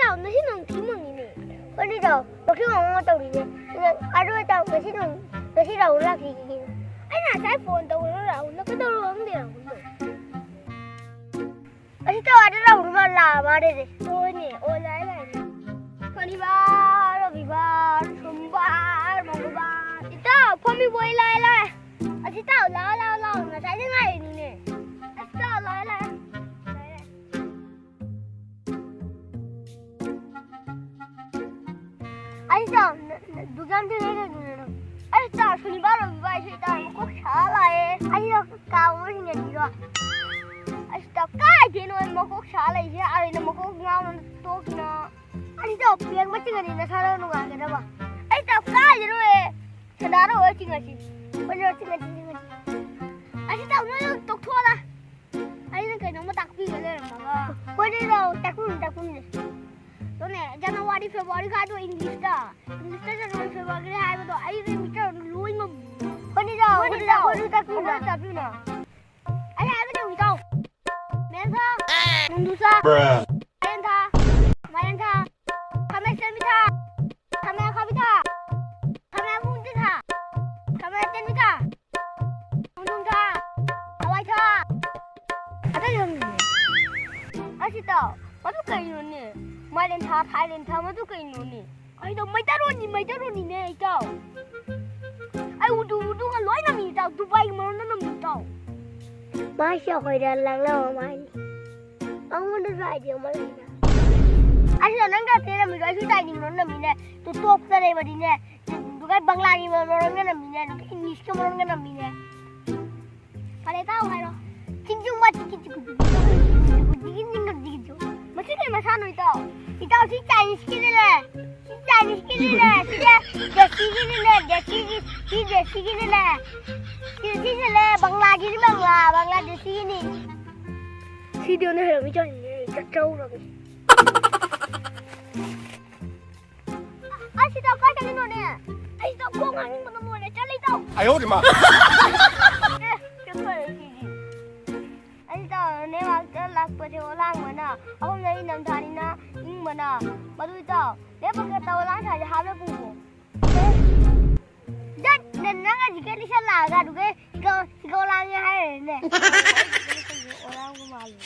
到那些能听吗你呢？我知道，我听我道理呢。阿叔到那些能，那些老拉皮皮。哎，那才放到那老，那个都冷的了。而且到阿这老什么喇叭的嘞？我呢，我来。คนที่บ้านเราพี่บ้านชมบ้านมองบ้านที่เต้าพอมีบวยเลยอาทิตย์เต้าล้อนะใช้ยังไงนี่เนี่ยอาทิตย์เต้าล้ออาทิตย์เต้าดูกันที่ไหนกันเนี่ยอาทิตย์เต้าชนบ้านเราพี่บ้านช่วยเต้ามันก็ช้าเลยอาทิตย์เต้าก้าวมันยังดีด้วยอาทิตย์เต้าก้าวที่โน่นมันก็ช้าเลยใช่อะไรนะมันก็เงามันโตขึ้นนะอันนี้เจ้าเพียงไม่จริงอันนี้นะถ้าเราหนุ่มกันได้ป่ะไอ้เจ้าก้าวจะรู้เองฉันด่าเราจริงอ่ะสิวันนี้จริงอันนี้เจ้าเนี่ยตกทั่วละอันนี้เคยน้องมาตักพี่กันเลยหรือเปล่าวันนี้เราตักคุณเลยตัวเนี่ยJanuary February ข้าตัวอังกฤษจ้ะJanuary February ให้มาตัวไอ้เรื่องมิเตอร์รู้ยังมั้งวันนี้เราตักคุณนะไอ้ให้ก็จะวิ่งต่อเมนท่ามุนดูซ่าเมนท่ามายันท่าทำไมเซนมิท่าทำไมข้าพิท่าทำไมมุนจิท่าทำไมเจนมิท่ามุนดุมท่าเอาไว้ท่าอะไรอย่างนี้อาชิตามาดูกันอยู่นี่มาเล่นท่าไทยเล่นท่ามาดูกันอยู่นี่ไอ้ตัวไม่ได้รู้นี่เนี่ยไอ้เจ้าไอ้อุดูกันร้อยน้ำมีเจ้าดูไปมันน้ำมีเจ้ามาเชี่ยวคอยเดินหลังแล้วมาเอามันดูไรเดียวมาเลยนะอันนี้นั่งกันเท่ามีอะไรช่วยใจนิ่งน้ำมีเนี่ยตัวท็อปอะไรมาดีเนี่ยดูกันบังลาดีมาร้องกันน้ำมีเนี่ยดูกันอินดิสก็มาร้องกันน้ำมีเนี่ยอะไรเต้าใครหรอจริงๆมาจริงมาที่ไหนมาท่าหน่อยเต้าที่เต้าที่ใจนิสกินเลยที่ใจนิสกินเลยที่เด็กที่กินเลยเด็กที่กินเลยที่เลยบังลาที่บังลาเด็กที่นี่ที่เดียวเนี่ยเราไม่จอดเนี่ยจะเจ้าเราไอ้ที่เต้าใกล้กันนี่เนี่ยไอ้เต้าพวกนั้นมันตัวเนี่ยจะเลยเต้า哎呦我的妈！จะเคยกินไอ้เต้าเนี่ยมาจะรักไปเที่ยวล่างมันอ่ะเอาไปในน้ำทานี่นะยิ่งมันอ่ะมาดูเต้าเนี่ยปกติเต้าล่างชายจะหาเรื่องปุ๊บเด็ดนั่งกันจิกลิชันลากันดูกันสิกล่างยังไงเนี่ยโอ้ล่างก็มาเลย